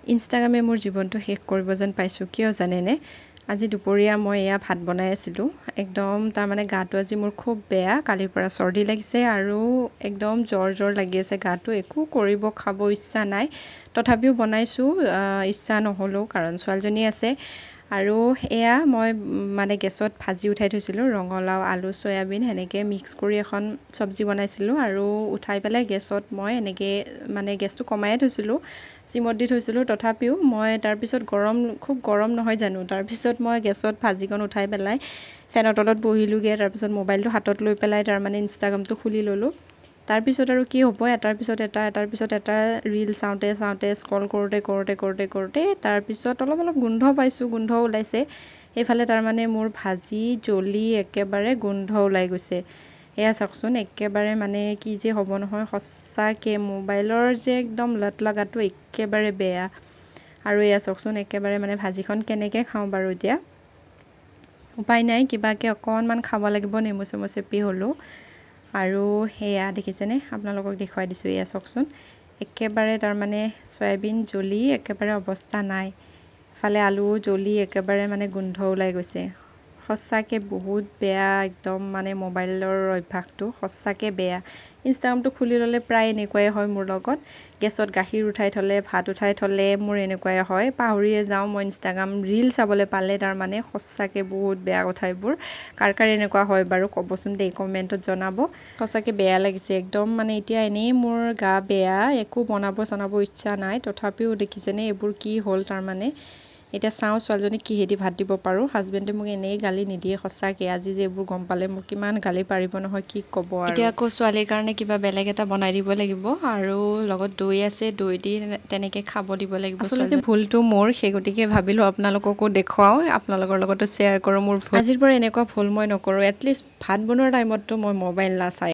ইনষ্টাগ্ৰামে মোৰ জীৱনটো শেষ কৰিব যেন পাইছোঁ। কিয় জানেনে? আজি দুপৰীয়া মই এয়া ভাত বনাই আছিলোঁ। একদম তাৰমানে গাটো আজি মোৰ খুব বেয়া। কালিৰ পৰা চৰ্দি লাগিছে আৰু একদম জ্বৰ লাগি আছে গাটো। একো কৰিব খাব ইচ্ছা নাই। তথাপিও বনাইছোঁ, ইচ্ছা নহ'লেও, কাৰণ ছোৱালীজনী আছে। আৰু এয়া মই মানে গেছত ভাজি উঠাই থৈছিলোঁ, ৰঙালাও, আলু, চয়াবিন সেনেকৈ মিক্স কৰি এখন চব্জি বনাইছিলোঁ। আৰু উঠাই পেলাই গেছত মই এনেকৈ মানে গেছটো কমায়ে থৈছিলোঁ, চিমত দি থৈছিলোঁ। তথাপিও মই তাৰপিছত খুব গৰম নহয় জানো, তাৰপিছত মই গেছত ভাজিকণ উঠাই পেলাই ফেনৰ তলত বহিলোঁগৈ। তাৰপিছত মোবাইলটো হাতত লৈ পেলাই তাৰমানে ইনষ্টাগ্ৰামটো খুলি ল'লোঁ। তাৰপিছত আৰু কি হ'ব, এটাৰ পিছত এটা ৰীল চাওঁতে স্ক্ৰল কৰোঁতে তাৰপিছত অলপ গোন্ধ পাইছোঁ, গোন্ধ ওলাইছে। সেইফালে তাৰমানে মোৰ ভাজি জ্বলি একেবাৰে গোন্ধ ওলাই গৈছে। এয়া চাওকচোন, একেবাৰে মানে কি যে হ'ব নহয়, সঁচাকৈ মোবাইলৰ যে একদম লট লগাটো একেবাৰে বেয়া। আৰু এয়া চাওকচোন, একেবাৰে মানে ভাজিখন কেনেকৈ খাওঁ বাৰু এতিয়া। উপায় নাই, কিবাকৈ অকণমান খাব লাগিব, নেমু চেমু চেপি হ'লেও। আৰু সেয়া দেখিছেনে, আপোনালোকক দেখুৱাই দিছোঁ। এয়া চাওকচোন, একেবাৰে তাৰমানে চয়াবিন জ্বলি একেবাৰে অৱস্থা নাই। ইফালে আলুও জ্বলি একেবাৰে মানে গোন্ধ ওলাই গৈছে। সঁচাকৈ বহুত বেয়া, একদম মানে মোবাইলৰ অভ্যাসটো সঁচাকৈ বেয়া। ইনষ্টাগ্ৰামটো খুলি ল'লে প্ৰায় এনেকুৱাই হয় মোৰ লগত। গেছত গাখীৰ উঠাই থ'লে, ভাত উঠাই থ'লে মোৰ এনেকুৱাই হয়, পাহৰিয়ে যাওঁ মই ইনষ্টাগ্ৰাম ৰীল চাবলৈ পালে। তাৰমানে সঁচাকৈ বহুত বেয়া কথা এইবোৰ। কাৰ এনেকুৱা হয় বাৰু ক'বচোন দেই, কমেণ্টত জনাব। সঁচাকৈ বেয়া লাগিছে একদম। মানে এতিয়া এনেই মোৰ গা বেয়া, একো বনাব ইচ্ছা নাই। তথাপিও দেখিছেনে এইবোৰ কি হ'ল তাৰমানে। এতিয়া চাওঁ ছোৱালীজনীক কিহেদি ভাত দিব পাৰোঁ। হাজবেণ্ডে মোক এনেই গালি নিদিয়ে সঁচাকৈ। আজি যে এইবোৰ গম পালে মোক কিমান গালি পাৰিব নহয়, কি ক'ব আৰু। এতিয়া আকৌ ছোৱালীৰ কাৰণে কিবা বেলেগ এটা বনাই দিব লাগিব, আৰু লগত দৈ আছে, দৈ দি তেনেকৈ খাব দিব লাগিব। আচলতে ভুলটো মোৰ, সেই গতিকে ভাবিলোঁ আপোনালোককো দেখুৱাওঁ, আপোনালোকৰ লগতো শ্বেয়াৰ কৰোঁ মোৰ ভুল। আজিৰ পৰা এনেকুৱা ভুল মই নকৰোঁ। এটলিষ্ট ভাত বনোৱাৰ টাইমততো মই মোবাইল নাচাই